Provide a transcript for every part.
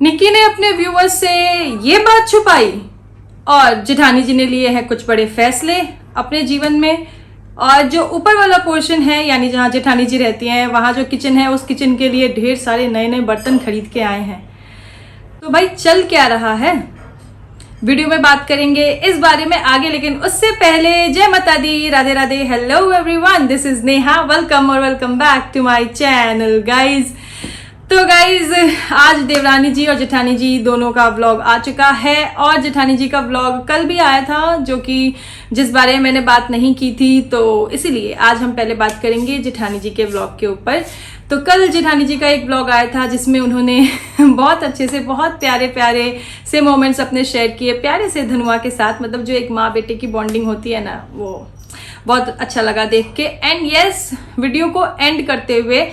निक्की ने अपने व्यूअर्स से ये बात छुपाई और जेठानी जी ने लिए हैं कुछ बड़े फैसले अपने जीवन में। और जो ऊपर वाला पोर्शन है यानी जहाँ जेठानी जी रहती हैं वहाँ जो किचन है, उस किचन के लिए ढेर सारे नए नए बर्तन खरीद के आए हैं। तो भाई चल क्या रहा है, वीडियो में बात करेंगे इस बारे में आगे, लेकिन उससे पहले जय माता दी, Radhe Radhe, hello everyone, this is Neha, welcome और welcome back to my channel guys. तो गाइज आज देवरानी जी और जेठानी जी दोनों का व्लॉग आ चुका है और जेठानी जी का व्लॉग कल भी आया था जो कि जिस बारे में मैंने बात नहीं की थी, तो इसीलिए आज हम पहले बात करेंगे जेठानी जी के व्लॉग के ऊपर। तो कल जेठानी जी का एक व्लॉग आया था जिसमें उन्होंने बहुत अच्छे से बहुत प्यारे प्यारे से मोमेंट्स अपने शेयर किए, प्यारे से धनुआ के साथ। मतलब जो एक माँ बेटे की बॉन्डिंग होती है ना, वो बहुत अच्छा लगा देख के। एंड यस, वीडियो को एंड करते हुए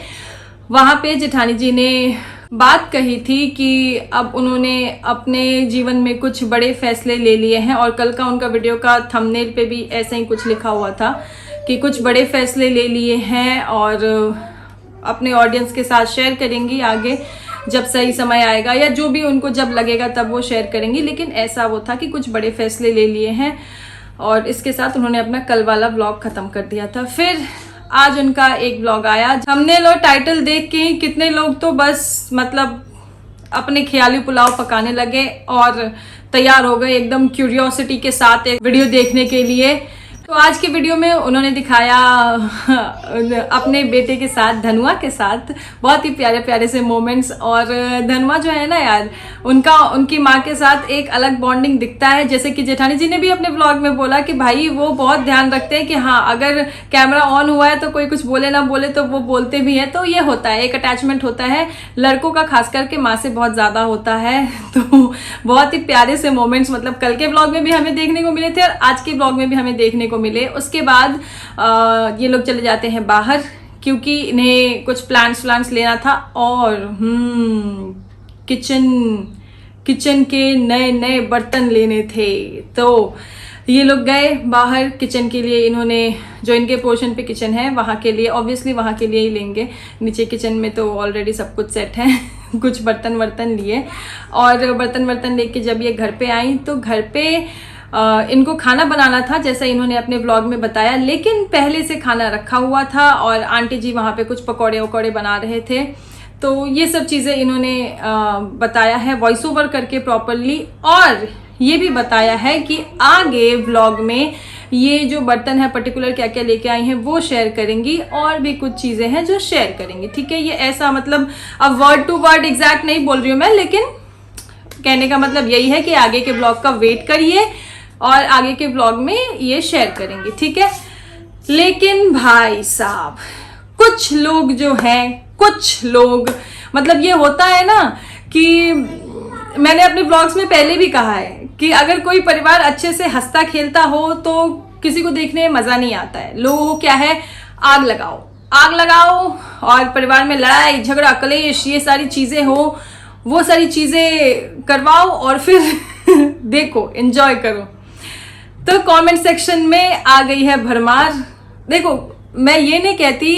वहाँ पे जेठानी जी ने बात कही थी कि अब उन्होंने अपने जीवन में कुछ बड़े फैसले ले लिए हैं। और कल का उनका वीडियो का थंबनेल पे भी ऐसा ही कुछ लिखा हुआ था कि कुछ बड़े फैसले ले लिए हैं और अपने ऑडियंस के साथ शेयर करेंगी आगे जब सही समय आएगा, या जो भी उनको जब लगेगा तब वो शेयर करेंगी। लेकिन ऐसा वो था कि कुछ बड़े फैसले ले लिए हैं और इसके साथ उन्होंने अपना कल वाला व्लॉग खत्म कर दिया था। फिर आज उनका एक व्लॉग आया, हमने लो टाइटल देख के कितने लोग तो बस मतलब अपने ख्याली पुलाव पकाने लगे और तैयार हो गए एकदम क्यूरियोसिटी के साथ एक वीडियो देखने के लिए। तो आज के वीडियो में उन्होंने दिखाया अपने बेटे के साथ, धनुआ के साथ, बहुत ही प्यारे प्यारे से मोमेंट्स। और धनुआ जो है ना यार, उनकी माँ के साथ एक अलग बॉन्डिंग दिखता है। जैसे कि जेठानी जी ने भी अपने ब्लॉग में बोला कि भाई वो बहुत ध्यान रखते हैं कि हाँ अगर कैमरा ऑन हुआ है तो कोई कुछ बोले ना बोले तो वो बोलते भी हैं। तो ये होता है, एक अटैचमेंट होता है लड़कों का, खास करके माँ से बहुत ज़्यादा होता है। तो बहुत ही प्यारे से मोमेंट्स मतलब कल के ब्लॉग में भी हमें देखने को मिले थे और आज के ब्लॉग में भी हमें देखने को मिले। उसके बाद ये लोग चले जाते हैं बाहर क्योंकि इन्हें कुछ प्लांट्स लेना था और किचन के नए नए बर्तन लेने थे। तो ये लोग गए बाहर किचन के लिए। इन्होंने जो इनके पोर्शन पे किचन है वहाँ के लिए, ऑब्वियसली वहाँ के लिए ही लेंगे। नीचे किचन में तो ऑलरेडी सब कुछ सेट है। कुछ बर्तन वर्तन लिए और बर्तन वर्तन लेके जब ये घर पे आई तो घर पे इनको खाना बनाना था जैसा इन्होंने अपने व्लॉग में बताया, लेकिन पहले से खाना रखा हुआ था और आंटी जी वहाँ पे कुछ पकौड़े वकौड़े बना रहे थे। तो ये सब चीज़ें इन्होंने बताया है वॉइस ओवर करके प्रॉपरली, और ये भी बताया है कि आगे व्लॉग में ये जो बर्तन है पर्टिकुलर क्या क्या लेके आई हैं वो शेयर करेंगी और भी कुछ चीज़ें हैं जो शेयर करेंगी। ठीक है, ये ऐसा मतलब अब वर्ड टू वर्ड एग्जैक्ट नहीं बोल रही हूँ मैं, लेकिन कहने का मतलब यही है कि आगे के ब्लॉग का वेट करिए और आगे के ब्लॉग में ये शेयर करेंगे। ठीक है, लेकिन भाई साहब कुछ लोग जो हैं, कुछ लोग मतलब ये होता है ना कि मैंने अपने ब्लॉग्स में पहले भी कहा है कि अगर कोई परिवार अच्छे से हंसता खेलता हो तो किसी को देखने में मज़ा नहीं आता है। लोगों को क्या है, आग लगाओ और परिवार में लड़ाई झगड़ा कलेश ये सारी चीज़ें हो, वो सारी चीज़ें करवाओ और फिर देखो एंजॉय करो। तो कमेंट सेक्शन में आ गई है भरमार। देखो मैं ये नहीं कहती,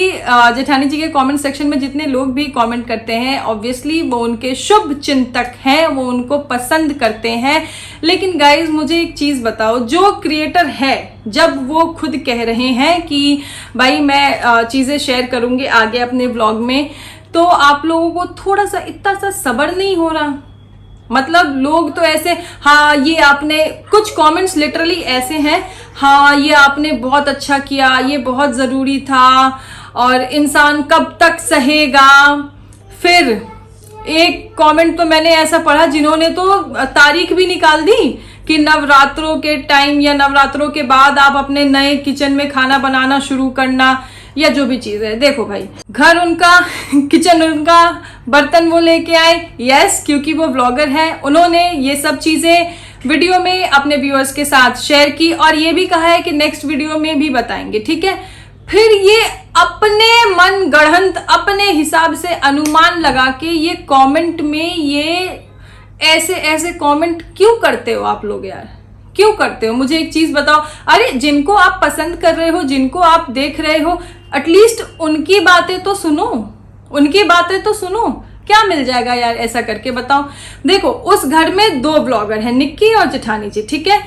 जेठानी जी के कमेंट सेक्शन में जितने लोग भी कमेंट करते हैं ऑब्वियसली वो उनके शुभ चिंतक हैं, वो उनको पसंद करते हैं। लेकिन गाइज मुझे एक चीज़ बताओ, जो क्रिएटर है जब वो खुद कह रहे हैं कि भाई मैं चीज़ें शेयर करूँगी आगे अपने ब्लॉग में, तो आप लोगों को थोड़ा सा इतना सा सब्र नहीं हो रहा? मतलब लोग तो ऐसे, हाँ ये आपने, कुछ कमेंट्स लिटरली ऐसे हैं, हाँ ये आपने बहुत अच्छा किया, ये बहुत ज़रूरी था और इंसान कब तक सहेगा। फिर एक कमेंट तो मैंने ऐसा पढ़ा जिन्होंने तो तारीख भी निकाल दी कि नवरात्रों के टाइम या नवरात्रों के बाद आप अपने नए किचन में खाना बनाना शुरू करना या जो भी चीज़ है। देखो भाई, घर उनका, किचन उनका, बर्तन वो लेके आए, यस क्योंकि वो ब्लॉगर हैं, उन्होंने ये सब चीज़ें वीडियो में अपने व्यूअर्स के साथ शेयर की और ये भी कहा है कि नेक्स्ट वीडियो में भी बताएंगे। ठीक है, फिर ये अपने मन गढ़ंत अपने हिसाब से अनुमान लगा के ये कमेंट में ये ऐसे ऐसे कमेंट क्यों करते हो आप लोग यार, क्यों करते हो? मुझे एक चीज बताओ, अरे जिनको आप पसंद कर रहे हो, जिनको आप देख रहे हो, एटलीस्ट उनकी बातें तो सुनो, उनकी बातें तो सुनो। क्या मिल जाएगा यार ऐसा करके, बताओ। देखो उस घर में 2 व्लॉगर हैं, निक्की और जेठानी जी, ठीक है,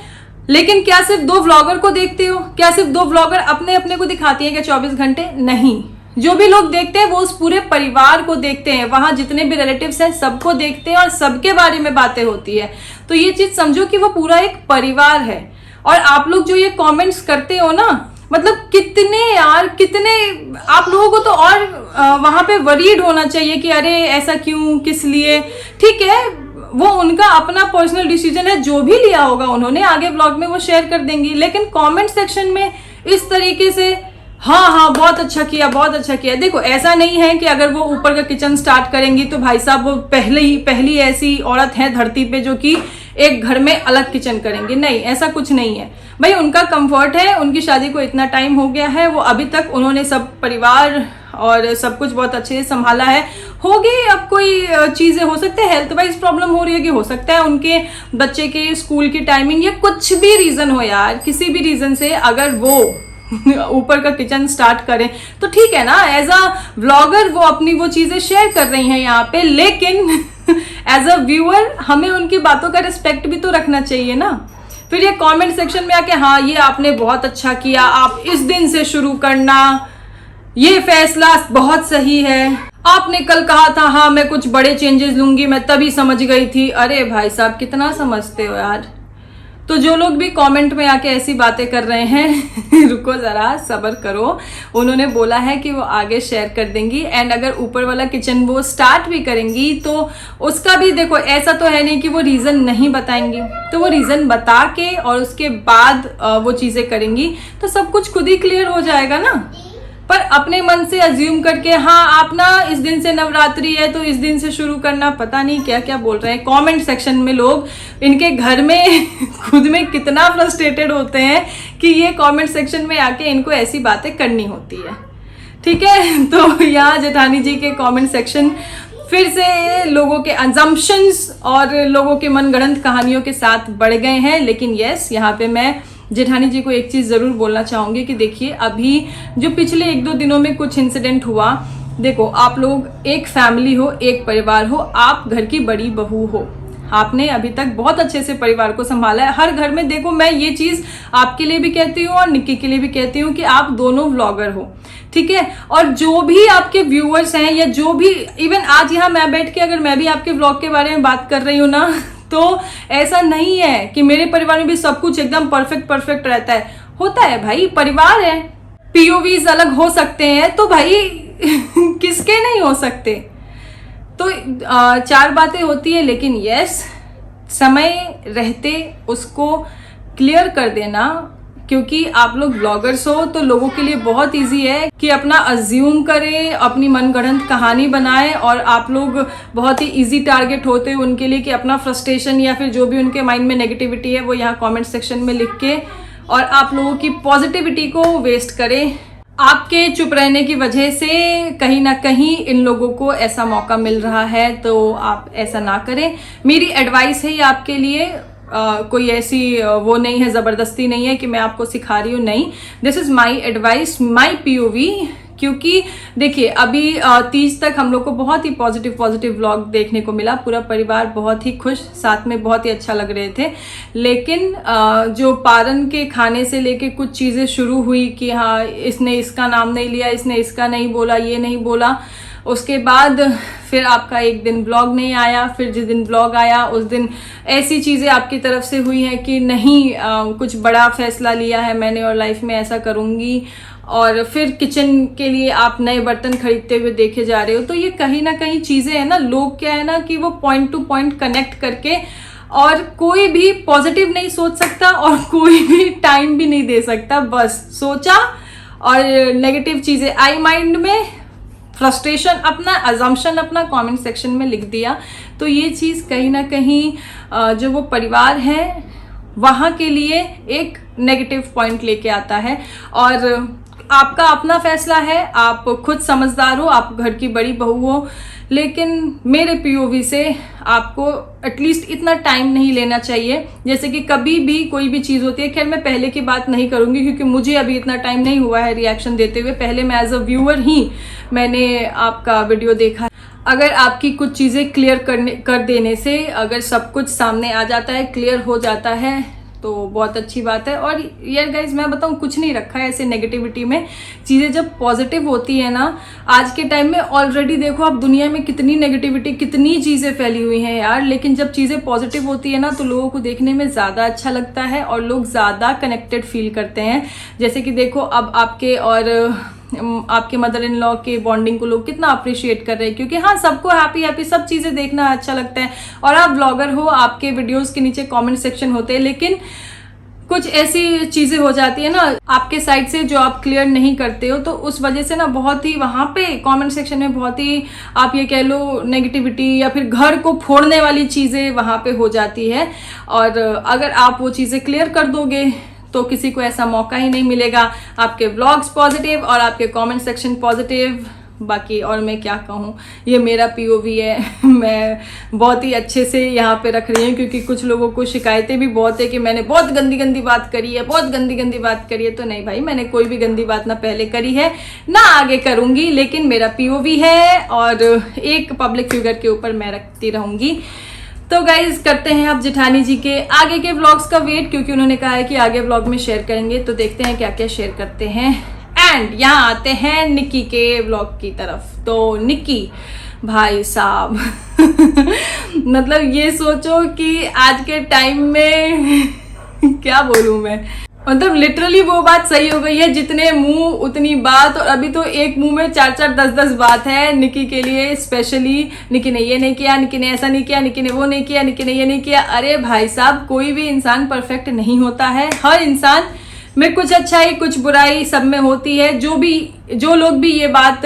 लेकिन क्या सिर्फ 2 व्लॉगर को देखते हो? क्या सिर्फ 2 व्लॉगर अपने अपने को दिखाती है क्या 24 घंटे? नहीं, जो भी लोग देखते हैं वो उस पूरे परिवार को देखते हैं, वहां जितने भी रिलेटिव्स हैं सबको देखते हैं और सबके बारे में बातें होती है। तो ये चीज समझो कि वो पूरा एक परिवार है। और आप लोग जो ये कमेंट्स करते हो ना, मतलब कितने यार, कितने आप लोगों को तो और वहां पे वरीड होना चाहिए कि अरे ऐसा क्यों, किस लिए। ठीक है, वो उनका अपना पर्सनल डिसीजन है, जो भी लिया होगा उन्होंने, आगे ब्लॉग में वो शेयर कर देंगी। लेकिन कमेंट सेक्शन में इस तरीके से हाँ बहुत अच्छा किया, बहुत अच्छा किया। देखो ऐसा नहीं है कि अगर वो ऊपर का किचन स्टार्ट करेंगी तो भाई साहब वो पहली ऐसी औरत है धरती पे जो कि एक घर में अलग किचन करेंगे, नहीं, ऐसा कुछ नहीं है भाई। उनका कंफर्ट है, उनकी शादी को इतना टाइम हो गया है, वो अभी तक उन्होंने सब परिवार और सब कुछ बहुत अच्छे से संभाला है। होगी अब कोई चीजें, हो सकते हैं हेल्थ वाइज प्रॉब्लम हो रही है, कि हो सकता है उनके बच्चे के स्कूल की टाइमिंग या कुछ भी रीजन हो यार, किसी भी रीजन से अगर वो ऊपर का किचन स्टार्ट करें तो ठीक है ना, एज अ व्लॉगर वो अपनी वो चीजें शेयर कर रही हैं यहाँ पे। लेकिन एज अ व्यूअर हमें उनकी बातों का रिस्पेक्ट भी तो रखना चाहिए ना। फिर ये कमेंट सेक्शन में आके हाँ ये आपने बहुत अच्छा किया, आप इस दिन से शुरू करना, ये फैसला बहुत सही है, आपने कल कहा था हाँ मैं कुछ बड़े चेंजेस लूंगी, मैं तभी समझ गई थी। अरे भाई साहब कितना समझते हो यार। तो जो लोग भी कमेंट में आके ऐसी बातें कर रहे हैं रुको जरा, सब्र करो। उन्होंने बोला है कि वो आगे शेयर कर देंगी, एंड अगर ऊपर वाला किचन वो स्टार्ट भी करेंगी तो उसका भी देखो, ऐसा तो है नहीं कि वो रीजन नहीं बताएंगी, तो वो रीजन बता के और उसके बाद वो चीजें करेंगी तो सब कुछ खुद ही क्लियर हो जाएगा ना। पर अपने मन से अज्यूम करके हाँ आप ना इस दिन से नवरात्रि है तो इस दिन से शुरू करना, पता नहीं क्या क्या बोल रहे हैं कमेंट सेक्शन में लोग। इनके घर में खुद में कितना फ्रस्ट्रेटेड होते हैं कि ये कमेंट सेक्शन में आके इनको ऐसी बातें करनी होती है। ठीक है, तो यहाँ जेठानी जी के कमेंट सेक्शन फिर से लोगों के अजम्पशंस और लोगों के मनगढ़ंत कहानियों के साथ बढ़ गए हैं। लेकिन यस, यहाँ पे मैं जेठानी जी को एक चीज जरूर बोलना चाहूंगी कि देखिए अभी जो पिछले 1-2 दिनों में कुछ इंसिडेंट हुआ, देखो आप लोग एक फैमिली हो, एक परिवार हो, आप घर की बड़ी बहू हो, आपने अभी तक बहुत अच्छे से परिवार को संभाला है। हर घर में देखो, मैं ये चीज आपके लिए भी कहती हूँ और निक्की के लिए भी कहती हूँ कि आप दोनों व्लॉगर हो, ठीक है। और जो भी आपके व्यूअर्स हैं या जो भी, इवन आज यहाँ मैं बैठ के अगर मैं भी आपके व्लॉग के बारे में बात कर रही हूँ ना, तो ऐसा नहीं है कि मेरे परिवार में भी सब कुछ एकदम परफेक्ट रहता है। होता है भाई, परिवार है, पीओवीज अलग हो सकते हैं, तो भाई किसके नहीं हो सकते। तो 4 बातें होती है, लेकिन यस समय रहते उसको क्लियर कर देना, क्योंकि आप लोग ब्लॉगर्स हो तो लोगों के लिए बहुत इजी है कि अपना अज्यूम करें, अपनी मनगढ़ंत कहानी बनाएं, और आप लोग बहुत ही इजी टारगेट होते हैं उनके लिए कि अपना फ्रस्ट्रेशन या फिर जो भी उनके माइंड में नेगेटिविटी है वो यहाँ कमेंट सेक्शन में लिख के और आप लोगों की पॉजिटिविटी को वेस्ट करें। आपके चुप रहने की वजह से कहीं ना कहीं इन लोगों को ऐसा मौका मिल रहा है, तो आप ऐसा ना करें। मेरी एडवाइस है ये आपके लिए, कोई ऐसी वो नहीं है, जबरदस्ती नहीं है कि मैं आपको सिखा रही हूँ, नहीं, this is my advice, my POV. क्योंकि देखिए अभी 30 तक हम लोग को बहुत ही पॉजिटिव व्लॉग देखने को मिला, पूरा परिवार बहुत ही खुश, साथ में बहुत ही अच्छा लग रहे थे। लेकिन जो पारन के खाने से लेके कुछ चीज़ें शुरू हुई कि हाँ इसने इसका नाम नहीं लिया, इसने इसका नहीं बोला, ये नहीं बोला, उसके बाद फिर आपका एक दिन ब्लॉग नहीं आया, फिर जिस दिन ब्लॉग आया उस दिन ऐसी चीज़ें आपकी तरफ से हुई हैं कि नहीं कुछ बड़ा फैसला लिया है मैंने और लाइफ में ऐसा करूँगी, और फिर किचन के लिए आप नए बर्तन खरीदते हुए देखे जा रहे हो। तो ये कहीं ना कहीं चीज़ें हैं ना, लोग क्या है ना कि वो पॉइंट टू पॉइंट कनेक्ट करके, और कोई भी पॉजिटिव नहीं सोच सकता और कोई भी टाइम भी नहीं दे सकता, बस सोचा और नेगेटिव चीज़ें आई माइंड में, फ्रस्ट्रेशन अपना, अजम्पशन अपना कमेंट सेक्शन में लिख दिया। तो ये चीज़ कहीं ना कहीं जो वो परिवार है वहाँ के लिए एक नेगेटिव पॉइंट लेके आता है। और आपका अपना फैसला है, आप खुद समझदार हो, आप घर की बड़ी बहू हो, लेकिन मेरे पीओवी से आपको एटलीस्ट इतना टाइम नहीं लेना चाहिए। जैसे कि कभी भी कोई भी चीज़ होती है, खैर मैं पहले की बात नहीं करूँगी क्योंकि मुझे अभी इतना टाइम नहीं हुआ है रिएक्शन देते हुए, पहले मैं एज अ व्यूअर ही मैंने आपका वीडियो देखा। अगर आपकी कुछ चीज़ें क्लियर कर देने से अगर सब कुछ सामने आ जाता है, क्लियर हो जाता है, तो बहुत अच्छी बात है। और यार गाइज मैं बताऊँ, कुछ नहीं रखा है ऐसे नेगेटिविटी में। चीज़ें जब पॉजिटिव होती है ना, आज के टाइम में ऑलरेडी देखो आप दुनिया में कितनी नेगेटिविटी, कितनी चीज़ें फैली हुई हैं यार, लेकिन जब चीज़ें पॉजिटिव होती है ना तो लोगों को देखने में ज़्यादा अच्छा लगता है और लोग ज़्यादा कनेक्टेड फील करते हैं। जैसे कि देखो अब आपके और आपके मदर इन लॉ के बॉन्डिंग को लोग कितना अप्रिशिएट कर रहे हैं, क्योंकि हाँ सबको हैप्पी हैप्पी सब चीज़ें देखना अच्छा लगता है। और आप ब्लॉगर हो, आपके वीडियोस के नीचे कमेंट सेक्शन होते हैं, लेकिन कुछ ऐसी चीज़ें हो जाती है ना आपके साइड से जो आप क्लियर नहीं करते हो, तो उस वजह से ना बहुत ही वहाँ पे कमेंट सेक्शन में बहुत ही आप ये कह लो नेगेटिविटी या फिर घर को फोड़ने वाली चीज़ें वहाँ पे हो जाती है। और अगर आप वो चीज़ें क्लियर कर दोगे तो किसी को ऐसा मौका ही नहीं मिलेगा। आपके व्लॉग्स पॉजिटिव और आपके कमेंट सेक्शन पॉजिटिव, बाकी और मैं क्या कहूँ, ये मेरा पीओवी है। मैं बहुत ही अच्छे से यहाँ पे रख रही हूँ, क्योंकि कुछ लोगों को शिकायतें भी बहुत है कि मैंने बहुत गंदी गंदी बात करी है, बहुत गंदी गंदी बात करी है। तो नहीं भाई, मैंने कोई भी गंदी बात ना पहले करी है ना आगे करूँगी, लेकिन मेरा पीओवी है और एक पब्लिक फिगर के ऊपर मैं रखती रहूँगी। तो गाइज करते हैं अब जेठानी जी के आगे के व्लॉग्स का वेट, क्योंकि उन्होंने कहा है कि आगे व्लॉग में शेयर करेंगे। तो देखते हैं क्या क्या शेयर करते हैं। एंड यहाँ आते हैं निक्की के व्लॉग की तरफ। तो निक्की भाई साहब मतलब ये सोचो कि आज के टाइम में क्या बोलूं मैं, मतलब लिटरली वो बात सही हो गई है, जितने मुंह उतनी बात। और अभी तो एक मुंह में 4-4 10-10 बात है निक्की के लिए स्पेशली। निक्की ने ये नहीं किया, निक्की ने ऐसा नहीं किया, निक्की ने वो नहीं किया, निक्की ने ये नहीं किया। अरे भाई साहब, कोई भी इंसान परफेक्ट नहीं होता है। हर इंसान में कुछ अच्छाई कुछ बुराई सब में होती है। जो लोग भी ये बात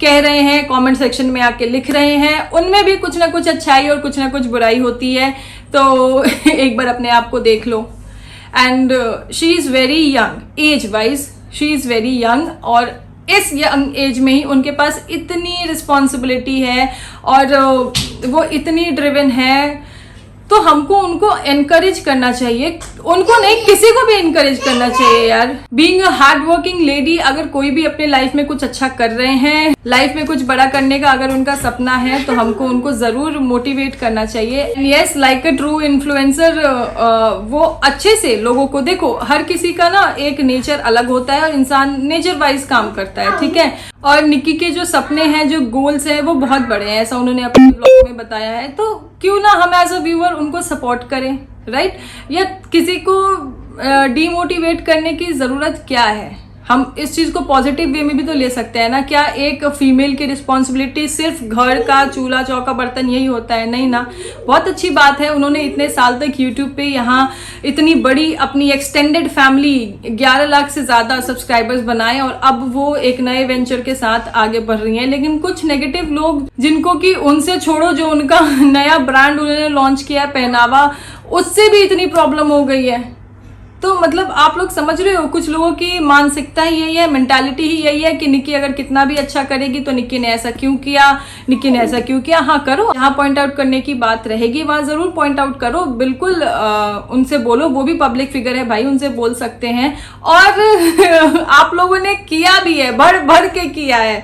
कह रहे हैं, कमेंट सेक्शन में आके लिख रहे हैं, उनमें भी कुछ ना कुछ अच्छाई और कुछ ना कुछ बुराई होती है। तो एक बार अपने आप को देख लो। And she is very young, age wise she is very young, और इस यंग एज में ही उनके पास इतनी रिस्पॉन्सिबिलिटी है और वो इतनी ड्रिवन है। तो हमको उनको एनकरेज करना चाहिए, उनको नहीं किसी को भी एनकरेज करना चाहिए यार। Being a hard working lady, अगर कोई भी अपने लाइफ में कुछ अच्छा कर रहे हैं, लाइफ में कुछ बड़ा करने का अगर उनका सपना है, तो हमको उनको जरूर मोटिवेट करना चाहिए। Yes, like a true influencer, वो अच्छे से लोगों को, देखो हर किसी का ना एक नेचर अलग होता है और इंसान नेचर वाइज काम करता है, ठीक है। और निक्की के जो सपने हैं, जो गोल्स हैं, वो बहुत बड़े हैं, ऐसा उन्होंने अपने ब्लॉग में बताया है। तो क्यों ना हम एज अ व्यूअर उनको सपोर्ट करें, राइट। या किसी को डीमोटिवेट करने की जरूरत क्या है। हम इस चीज को पॉजिटिव वे में भी तो ले सकते हैं ना। क्या एक फीमेल की रिस्पॉन्सिबिलिटी सिर्फ घर का चूल्हा चौका बर्तन यही होता है? नहीं ना। बहुत अच्छी बात है, उन्होंने इतने साल तक यूट्यूब पे यहाँ इतनी बड़ी अपनी एक्सटेंडेड फैमिली 11 लाख से ज्यादा सब्सक्राइबर्स बनाए, और अब वो एक नए वेंचर के साथ आगे बढ़ रही हैं। लेकिन कुछ नेगेटिव लोग, जिनको कि उनसे छोड़ो, जो उनका नया ब्रांड उन्होंने लॉन्च किया पहनावा, उससे भी इतनी प्रॉब्लम हो गई है। तो मतलब आप लोग समझ रहे हो, कुछ लोगों की मानसिकता ही यही है, मेंटालिटी ही यही है कि निक्की अगर कितना भी अच्छा करेगी तो निक्की ने ऐसा क्यों किया, निक्की ने ऐसा क्यों किया। हाँ करो, जहाँ पॉइंट आउट करने की बात रहेगी वहां जरूर पॉइंट आउट करो, बिल्कुल उनसे बोलो, वो भी पब्लिक फिगर है भाई, उनसे बोल सकते हैं। और आप लोगों ने किया भी है, भर भर के किया है,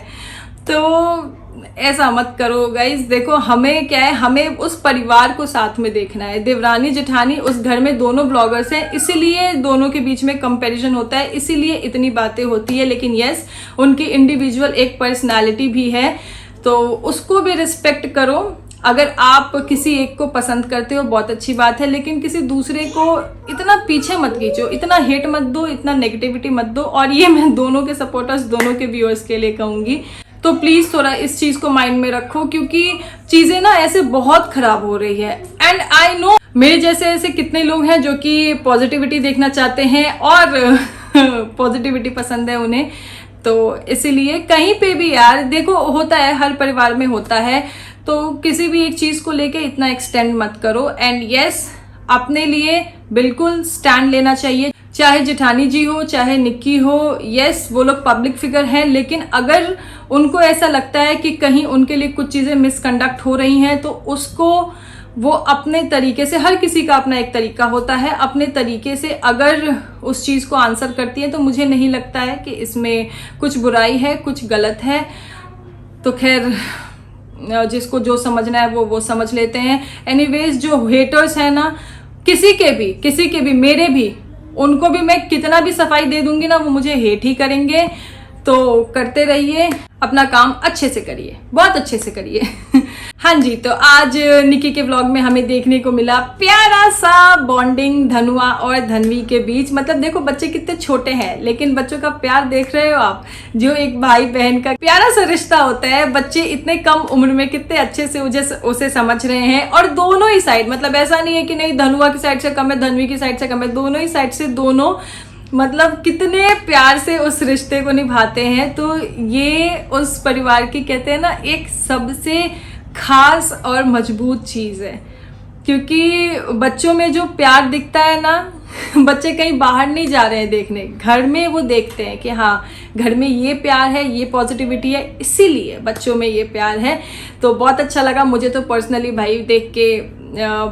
तो ऐसा मत करो गाइज। देखो हमें क्या है, हमें उस परिवार को साथ में देखना है। देवरानी जेठानी उस घर में दोनों ब्लॉगर्स हैं, इसीलिए दोनों के बीच में कंपैरिजन होता है, इसीलिए इतनी बातें होती है। लेकिन यस, उनकी इंडिविजुअल एक पर्सनालिटी भी है, तो उसको भी रिस्पेक्ट करो। अगर आप किसी एक को पसंद करते हो बहुत अच्छी बात है, लेकिन किसी दूसरे को इतना पीछे मत खींचो, इतना हेट मत दो, इतना नेगेटिविटी मत दो। और ये मैं दोनों के सपोर्टर्स, दोनों के व्यूअर्स के लिए कहूंगी। तो प्लीज थोड़ा इस चीज को माइंड में रखो, क्योंकि चीजें ना ऐसे बहुत खराब हो रही है। एंड आई नो मेरे जैसे ऐसे कितने लोग हैं जो कि पॉजिटिविटी देखना चाहते हैं और पॉजिटिविटी पसंद है उन्हें। तो इसीलिए कहीं पे भी यार देखो, होता है, हर परिवार में होता है, तो किसी भी एक चीज को लेके इतना एक्सटेंड मत करो। एंड यस, अपने लिए बिल्कुल स्टैंड लेना चाहिए, चाहे जेठानी जी हो, चाहे निक्की हो। यस, वो लोग पब्लिक फिगर हैं, लेकिन अगर उनको ऐसा लगता है कि कहीं उनके लिए कुछ चीजें मिसकंडक्ट हो रही हैं, तो उसको वो अपने तरीके से, हर किसी का अपना एक तरीका होता है, अपने तरीके से अगर उस चीज को आंसर करती है, तो मुझे नहीं लगता है कि इसमें कुछ बुराई है, कुछ गलत है। तो खैर जिसको जो समझना है वो समझ लेते हैं। एनीवेज जो हेटर्स हैं ना, किसी के भी मेरे भी, उनको भी मैं कितना भी सफाई दे दूंगी ना, वो मुझे हेट ही करेंगे। तो करते रहिए, अपना काम अच्छे से करिए, बहुत अच्छे से करिए। हाँ जी, तो आज निक्की के व्लॉग में हमें देखने को मिला प्यारा सा बॉन्डिंग धनुआ और धनवी के बीच। मतलब देखो बच्चे कितने छोटे हैं, लेकिन बच्चों का प्यार देख रहे हो आप, जो एक भाई बहन का प्यारा सा रिश्ता होता है। बच्चे इतने कम उम्र में कितने अच्छे से उसे समझ रहे हैं, और दोनों ही साइड, मतलब ऐसा नहीं है कि नहीं धनुआ की साइड से कम है, धनवी की साइड से कम है, दोनों ही साइड से दोनों मतलब कितने प्यार से उस रिश्ते को निभाते हैं। तो ये उस परिवार की कहते हैं ना एक सबसे खास और मजबूत चीज़ है, क्योंकि बच्चों में जो प्यार दिखता है ना, बच्चे कहीं बाहर नहीं जा रहे हैं देखने, घर में वो देखते हैं कि हाँ घर में ये प्यार है, ये पॉजिटिविटी है, इसीलिए बच्चों में ये प्यार है। तो बहुत अच्छा लगा मुझे तो पर्सनली भाई देख के,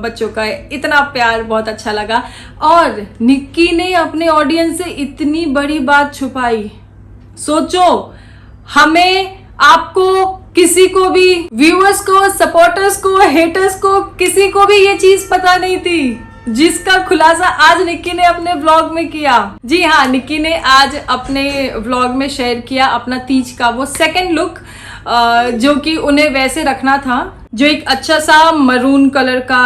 बच्चों का इतना प्यार बहुत अच्छा लगा। और निक्की ने अपने ऑडियंस से इतनी बड़ी बात छुपाई। सोचो, हमें, आपको, किसी को भी, व्यूअर्स को, सपोर्टर्स को, हेटर्स को, किसी को भी ये चीज पता नहीं थी, जिसका खुलासा आज निक्की ने अपने व्लॉग में किया। जी हाँ, निक्की ने आज अपने व्लॉग में शेयर किया अपना तीज का वो सेकंड लुक, जो कि उन्हें वैसे रखना था, जो एक अच्छा सा मरून कलर का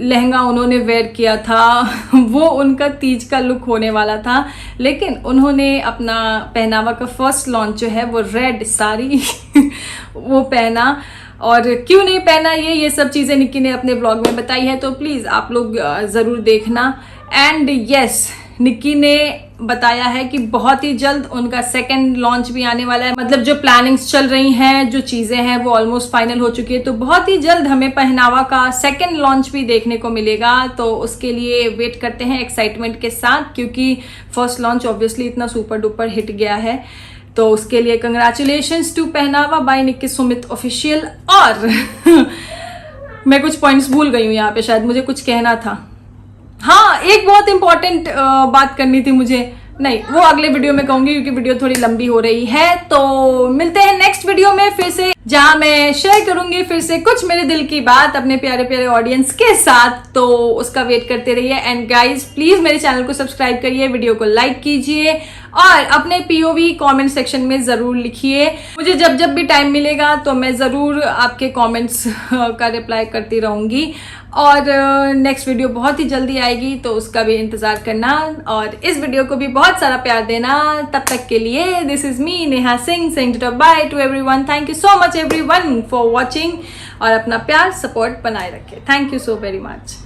लहंगा उन्होंने वेयर किया था, वो उनका तीज का लुक होने वाला था। लेकिन उन्होंने अपना पहनावा का फर्स्ट लॉन्च जो है वो रेड साड़ी वो पहना। और क्यों नहीं पहना ये सब चीज़ें निक्की ने अपने ब्लॉग में बताई है, तो प्लीज़ आप लोग ज़रूर देखना। एंड यस, निक्की ने बताया है कि बहुत ही जल्द उनका सेकंड लॉन्च भी आने वाला है। मतलब जो प्लानिंग्स चल रही हैं, जो चीज़ें हैं वो ऑलमोस्ट फाइनल हो चुकी है, तो बहुत ही जल्द हमें पहनावा का सेकंड लॉन्च भी देखने को मिलेगा। तो उसके लिए वेट करते हैं एक्साइटमेंट के साथ, क्योंकि फर्स्ट लॉन्च ऑब्वियसली इतना सुपर डुपर हिट गया है। तो उसके लिए कंग्रेचुलेशंस टू पहनावा बाय निक्की सुमित ऑफिशियल। और मैं कुछ पॉइंट्स भूल गई हूँ यहाँ पे, शायद मुझे कुछ कहना था। हाँ, एक बहुत इंपॉर्टेंट बात करनी थी मुझे, नहीं वो अगले वीडियो में कहूंगी, क्योंकि वीडियो थोड़ी लंबी हो रही है। तो मिलते हैं नेक्स्ट वीडियो में फिर से, जहां मैं शेयर करूंगी फिर से कुछ मेरे दिल की बात अपने प्यारे प्यारे ऑडियंस के साथ। तो उसका वेट करते रहिए। एंड गाइज प्लीज मेरे चैनल को सब्सक्राइब करिए, वीडियो को लाइक कीजिए और अपने पीओवी कमेंट सेक्शन में जरूर लिखिए। मुझे जब जब भी टाइम मिलेगा तो मैं जरूर आपके कमेंट्स का रिप्लाई करती रहूंगी। और नेक्स्ट वीडियो बहुत ही जल्दी आएगी, तो उसका भी इंतजार करना और इस वीडियो को भी बहुत सारा प्यार देना। तब तक के लिए this is me Neha Singh saying by two everyone. Thank you so much everyone for watching, और अपना प्यार सपोर्ट बनाए रखें। Thank you so very much.